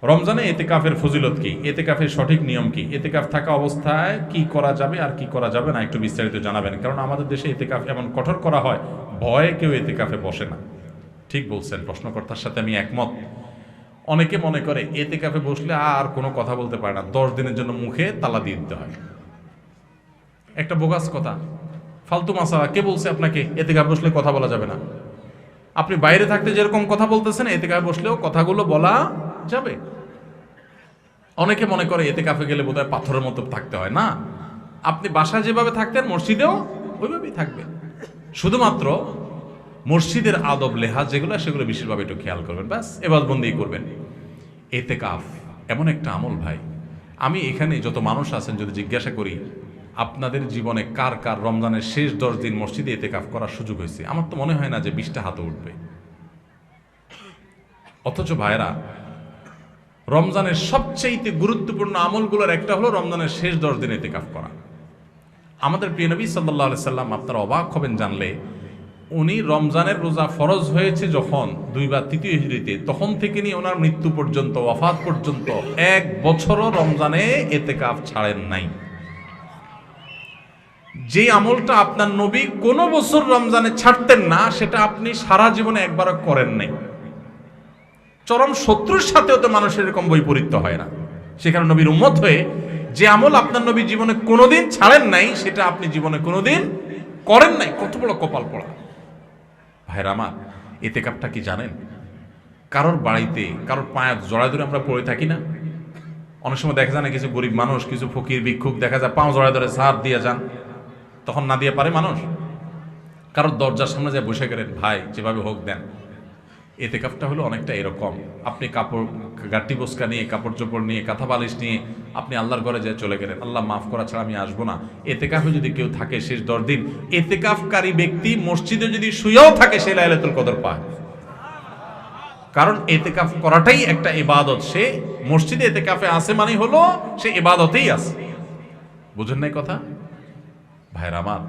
রমজানে এতেকাফের ফজিলত কি, এতেকাফের সঠিক নিয়ম কি, এতেকাফ থাকা অবস্থায় কি করা যাবে আর কি করা যাবে না, একটু বিস্তারিত জানাবেন। কারণ আমাদের দেশে এতেকাফ এমন কঠোর করা হয়, ভয়ে কেউ এতেকাফে বসে না। ঠিক বলছেন, প্রশ্নকর্তার সাথে আমি একমত। অনেকে মনে করে এতেকাফে বসলে আর কোনো কথা বলতে পারে না, 10 দিনের জন্য মুখে তালা দিয়ে দিতে হয়। একটা বোগাস কথা, ফালতু মাসালা। কে বলছে আপনাকে এতেকাফে বসলে কথা বলা যাবে না? আপনি বাইরে থাকতে যেরকম কথা বলতেছেন, এতেকাফে বসলেও কথাগুলো বলা যাবে। অনেকে মনে করে এতেকাফে গেলে বোধহয় পাথরের মতো থাকতে হয়। না, আপনি বাসায় যেভাবে থাকতেন মসজিদেও ওইভাবেই থাকবেন। শুধুমাত্র মসজিদের আদব লেহাজ যেগুলো, সেগুলো বিশেষভাবে একটু খেয়াল করবেন, ব্যাস এবাদবন্দি করবেন। এতেকাফ এমন একটা আমল ভাই, আমি এখানে যত মানুষ আছেন যদি জিজ্ঞাসা করি আপনাদের জীবনে কার কার রমজানের শেষ 10 দিন মসজিদে এতেকাফ করার সুযোগ হয়েছে, আমার তো মনে হয় না যে 20টা হাতে উঠবে। অথচ ভাইরা, রমজানের সবচেয়ে গুরুত্বপূর্ণ আমলগুলোর একটা হলো রমজানের শেষ 10 দিন ইতিকাফ করা। আমাদের প্রিয় নবী সাল্লাল্লাহু আলাইহি সাল্লাম, আপনারা অবাক হবেন জানলে, উনি রমজানের রোজা ফরজ হয়েছে যখন 2 বা 3 হিজরিতে, তখন থেকে নিয়ে ওনার মৃত্যু পর্যন্ত, ওয়াফাত পর্যন্ত 1 বছরও রমজানে ইতিকাফ ছাড়েন নাই। যে আমলটা আপনার নবী কোনো বছর রমজানে ছাড়তেন না, সেটা আপনি সারা জীবনে একবারও করেন নাই। চরম শত্রুর সাথেও তো মানুষের এরকম বৈপরীত্য হয় না। সেখানে নবীর উম্মত হয়ে যে আমল আপনার নবী জীবনে কোনোদিন ছাড়েন নাই, সেটা আপনি জীবনে কোনোদিন করেন নাই। কত বড় কপাল পড়া ভাইরা আমার। ইতিকাফটা কি জানেন? কারোর বাড়িতে কারোর পায়ে জড়ায় ধরে আমরা পড়ে থাকি না? অনেক সময় দেখা যায় না, কিছু গরিব মানুষ, কিছু ফকির ভিক্ষুক দেখা যায় পাও জড়ায় ধরে সার দিয়ে যান, তখন না দিয়ে পারে মানুষ। কারোর দরজার সামনে যায় বসে গেলেন, ভাই যেভাবে হোক দেন। এতেকাফটা হলো অনেকটা এরকম, আপনি কাপড় গাটি বোসকা নিয়ে, কাপড় চোপড় নিয়ে, কাঁথা বালিশ নিয়ে আপনি আল্লাহর ঘরে যায় চলে গেলেন, আল্লাহ মাফ করা ছাড়া আমি আসবো না। এতেকাফে যদি কেউ থাকে শেষ 10 দিন, এতেকাফকারী ব্যক্তি মসজিদে যদি শুয়েও থাকে, সে লাইলাতুল কদর পায়। কারণ এতেকাফ করাটাই একটা ইবাদত। সে মসজিদে এতেকাফে আছে মানে হলো সে ইবাদতেই আছে। বুঝেন নাই কথা ভাইরা আমার?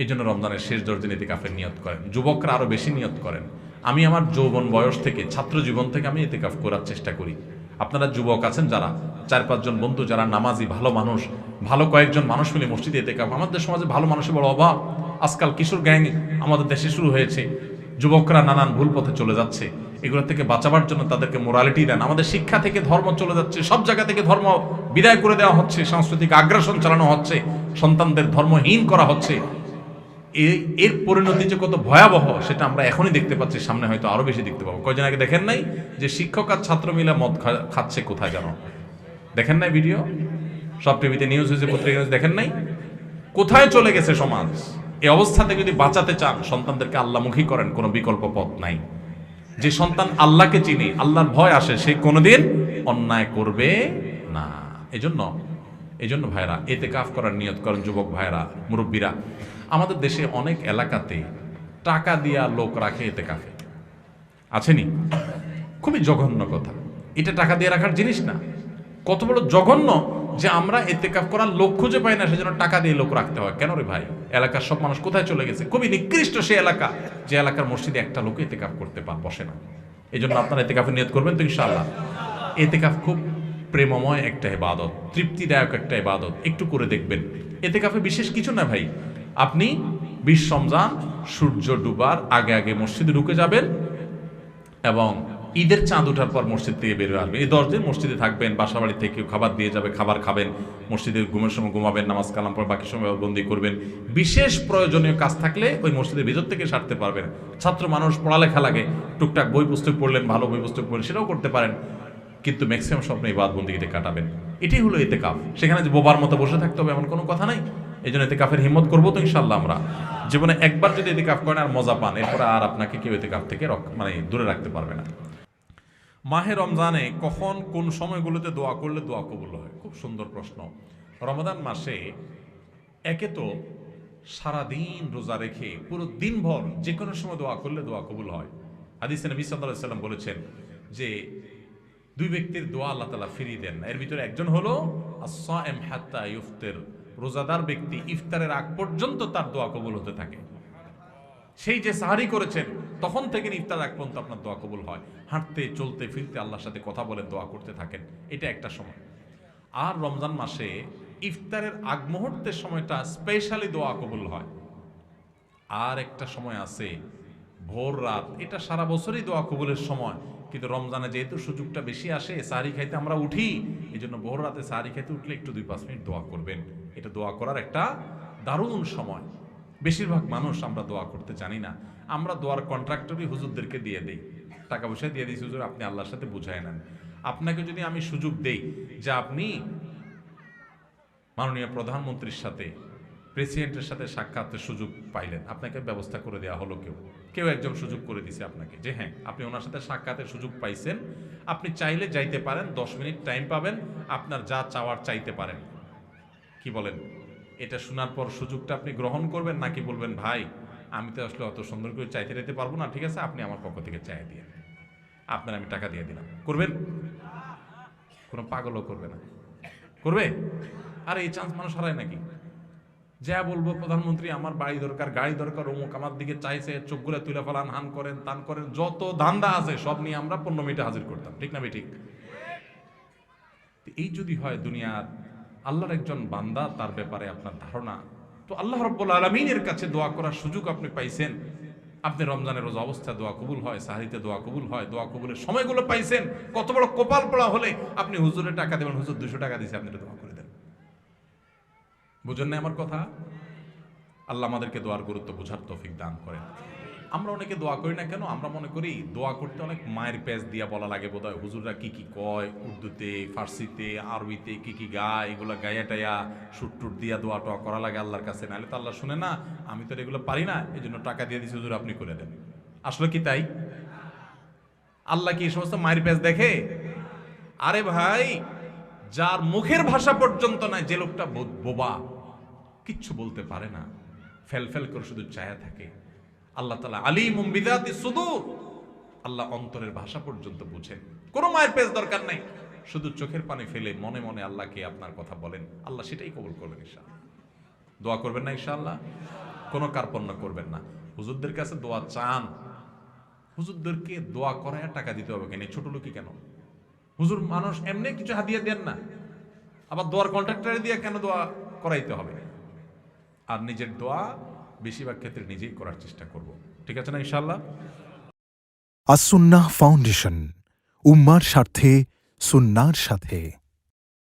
এই জন্য রমজানের শেষ 10 দিন ইতিকাফের নিয়ত করেন। যুবকরা আরো বেশি নিয়ত করেন। আমি আমার যৌবন বয়স থেকে, ছাত্র জীবন থেকে আমি ইতিকাফ করার চেষ্টা করি। আপনারা যুবক আছেন যারা, 4-5 জন বন্ধু যারা নামাজি, ভালো মানুষ, ভালো কয়েকজন মানুষ মিলে মসজিদে ইতিকাফ। আমাদের সমাজে ভালো মানুষের বড় অভাব। আজকাল কিশোর গ্যাং আমাদের দেশে শুরু হয়েছে। যুবকরা নানান ভুল পথে চলে যাচ্ছে। এগুলো থেকে বাঁচাবার জন্য তাদেরকে মোরালিটি দেন। আমাদের শিক্ষা থেকে ধর্ম চলে যাচ্ছে, সব জায়গা থেকে ধর্ম বিদায় করে দেওয়া হচ্ছে, সাংস্কৃতিক আগ্রাসন চালানো হচ্ছে, সন্তানদের ধর্মহীন করা হচ্ছে। এর পরিণতি যে কত ভয়াবহ সেটা আমরা এখনই দেখতে পাচ্ছি, সামনে হয়তো আরো বেশি দেখতে পাবো। কয়দিন আগে দেখেন নাই যে শিক্ষক আর ছাত্র মিলে মদ খাচ্ছে কোথায় যেন? দেখেন নাই ভিডিও? সব টিভিতে নিউজ হয়েছে, পত্রিকা নিউজ, দেখেন নাই? কোথায় চলে গেছে সমাজ? এই অবস্থা থেকে যদি বাঁচাতে চান, সন্তানদেরকে আল্লাহমুখী করেন, কোনো বিকল্প পথ নাই। যে সন্তান আল্লাহকে চিনে, আল্লাহর ভয় আসে, সে কোনোদিন অন্যায় করবে না। এজন্য ভাইরা ইতিকাফ করার নিয়ত করেন। যুবক ভাইরা, মুরব্বীরা, আমাদের দেশে অনেক এলাকাতে টাকা দিয়া লোক রাখে ইতিকাফে, আছেনি? খুবই জঘন্য কথা। এটা টাকা দিয়ে রাখার জিনিস না। কত বড় জঘন্য যে আমরা ইতিকাফ করার লোক খুঁজে পাই না, সেজন্য টাকা দিয়ে লোক রাখতে হয়। কেন রে ভাই? এলাকার সব মানুষ কোথায় চলে গেছে? খুবই নিকৃষ্ট সে এলাকা, যে এলাকার মসজিদে একটা লোক ইতিকাফ করতে বসে না। এই জন্য আপনারা ইতিকাফের নিয়ত করবেন তো ইনশাআল্লাহ। ইতিকাফ খুব প্রেমময় একটা ইবাদত, তৃপ্তিদায়ক একটা ইবাদত। একটু করে দেখবেন। ইতিকাফে বিশেষ কিছু না ভাই। আপনি 20 রমজান সূর্য ডুবার আগে আগে মসজিদে ঢুকে যাবেন এবং ঈদের চাঁদ ওঠার পর মসজিদ থেকে বের হয়ে আসবেন। এই 10 দিন মসজিদে থাকবেন। বাসা বাড়ি থেকে খাবার দিয়ে যাবে, খাবার খাবেন, মসজিদে ঘুমের সময় ঘুমাবেন, নামাজ কালাম পর বাকি সময় বন্দি করবেন। বিশেষ প্রয়োজনীয় কাজ থাকলে ওই মসজিদের ভিতর থেকে সারতে পারবেন। ছাত্র মানুষ, পড়ালেখা লাগে, টুকটাক বই পুস্তক পড়লেন, ভালো বই পুস্তক পড়লেন, সেটাও করতে পারেন। কিন্তু ম্যাক্সিমাম স্বপ্ন ইবাদত বন্দেগীতে কাটাবেন। এটাই হলো ইতিকাফ। সেখানে যে বোবার মতো বসে থাকতে হবে এমন কোনো কথা নাই। এই জন্য ইতিকাফের হিম্মত করবো তো ইনশাআল্লাহ আমরা। জীবনে একবার যদি ইতিকাফ করেন আর মজা পান, এরপরে আর আপনাকে কেউ ইতিকাফ থেকে দূরে রাখতে পারবে না। মাহে রমজানে কখন কোন সময়গুলোতে দোয়া করলে দোয়া কবুল হয়? খুব সুন্দর প্রশ্ন। রমাদান মাসে একে তো সারাদিন রোজা রেখে পুরো দিনভর যে কোনো সময় দোয়া করলে দোয়া কবুল হয়। হাদিসে নবী সাল্লাল্লাহু আলাইহি ওয়াসাল্লাম বলেছেন যে 2 ব্যক্তির দোয়া আল্লাহ তাআলা ফিরিয়ে দেন। এর ভিতরে একজন হলো আস-সাইম হাত্তা ইফতির, রোজাদার ব্যক্তি ইফতারের আগ পর্যন্ত তার দোয়া কবুল হতে থাকে। সেই যে সাহারি করেছেন তখন থেকে ইফতার এক পর্যন্ত আপনার দোয়া কবুল হয়। হাঁটতে চলতে ফিরতে আল্লাহর সাথে কথা বলে দোয়া করতে থাকেন, এটা একটা সময়। আর রমজান মাসে ইফতারের আগ মুহূর্তের সময়টা স্পেশালি দোয়া কবুল হয়। আর একটা সময় আছে ভোর রাত, এটা সারা বছরই দোয়া কবুলের সময়, কিন্তু রমজানে যেহেতু সুযোগটা বেশি আসে, সাহারি খাইতে আমরা উঠি, এই জন্য ভোর রাতে সাহারি খাইতে উঠলে একটু 2-5 মিনিট দোয়া করবেন। এটা দোয়া করার একটা দারুণ সময়। বেশিরভাগ মানুষ আমরা দোয়া করতে জানি না। আমরা দোয়ার কন্ট্রাক্টরই হুজুরদেরকে দিয়ে দেই, টাকা পয়সা দিয়ে দিই, হুজুর আপনি আল্লাহর সাথে বুঝায় নেন। আপনাকে যদি আমি সুযোগ দেই যে আপনি মাননীয় প্রধানমন্ত্রীর সাথে, প্রেসিডেন্টের সাথে সাক্ষাতের সুযোগ পাইলেন, আপনাকে ব্যবস্থা করে দেওয়া হলো, কেউ একজন সুযোগ করে দিছে আপনাকে যে হ্যাঁ আপনি ওনার সাথে সাক্ষাতের সুযোগ পাইছেন, আপনি চাইলে যাইতে পারেন, 10 মিনিট টাইম পাবেন, আপনার যা চাওয়ার চাইতে পারেন। কি বলেন? এটা শোনার পর সুযোগটা আপনি গ্রহণ করবেন নাকি বলবেন ভাই আমি তো আসলে অত সুন্দর করে চাইতে যেতে পারবো না, ঠিক আছে আপনি আমার পক্ষ থেকে চাই দিয়ে, আপনার আমি টাকা দিয়ে দিলাম, করবেন? কোনো পাগলও করবে না, করবে? আর এই চান্স মানুষ হারায় নাকি? যা বলবো প্রধানমন্ত্রী আমার বাড়ি দরকার, গাড়ি দরকার, অমুক আমার দিকে চাইছে, চোখগুলো তুলে ফেলান, হান করেন, তান করেন, যত ধান্দা আছে সব নিয়ে আমরা 15 মিনিটে হাজির করতাম, ঠিক না ঠিক? এই যদি হয় দুনিয়ার আল্লাহর একজন বান্দা, তার ব্যাপারে আপনার ধারণা, তো আল্লাহ রাব্বুল আলামিনের কাছে দোয়া করার সুযোগ আপনি পাইছেন। আপনি রমজানের রোজা অবস্থায় দোয়া কবুল হয়, সাহরিতে দোয়া কবুল হয়, দোয়া কবুলের সময়গুলো পাইছেন। কত বড় কপাল পড়া হলে আপনি হুজুরের টাকা দেবেন, হুজুর 200 টাকা দিয়েছে, আপনি দোয়া করে দেন। বুঝেন না আমার কথা? আল্লাহ আমাদেরকে দোয়ার গুরুত্ব বোঝার তৌফিক দান করেন। আমরা অনেকে দোয়া করি না কেন? আমরা মনে করি দোয়া করতে অনেক মায়ের পেজ দিয়া বলা লাগে বোধহয়, হুজুররা কি কি কয়, উর্দুতে, ফার্সিতে, আরবিতে কি কি গায়, এগুলো গায়া টাইয়া সুট টুট দিয়া দোয়া টোয়া করা লাগে আল্লাহর কাছে, নাহলে তো আল্লাহ শুনে না। আমি তো এগুলো পারি না, এই জন্য টাকা দিয়ে দিচ্ছি, হুজুর আপনি করে দেন। আসলে কি তাই? আল্লাহ কি এই সমস্ত মায়ের পেজ দেখে? আরে ভাই, যার মুখের ভাষা পর্যন্ত নাই, যে লোকটা বোবা, কিচ্ছু বলতে পারে না, ফেল ফেল করে শুধু চায়া থাকে, আল্লাহ তাআলা আলিমুম বিযাতিস সুদূর, আল্লাহ অন্তরের ভাষা পর্যন্ত বুঝেন। কোনো মায়ের পেজ দরকার নাই, শুধু চোখের পানি ফেলে মনে মনে আল্লাহকে আপনার কথা বলেন, আল্লাহ সেটাই কবুল করবেন ইনশাআল্লাহ। দোয়া করবেন না ইনশাআল্লাহ? কোনো কার্পণ্য করবেন না। হুজুরদের কাছে দোয়া চান, হুজুরদেরকে দোয়া করায় টাকা দিতে হবে কেন? ছোট লোকই কেন? হুজুর মানুষ এমনি কিছু হাদিয়া দেন না, আবার দোয়ার কন্ট্রাক্টরে দিয়ে কেন দোয়া করাইতে হবে? আর নিজের দোয়া বেশিরভাগ ক্ষেত্রে নিজেই করার চেষ্টা করব, ঠিক আছে না ইনশাআল্লাহ? আসুন্নাহ ফাউন্ডেশন, উম্মার স্বার্থে সুন্নাহর সাথে।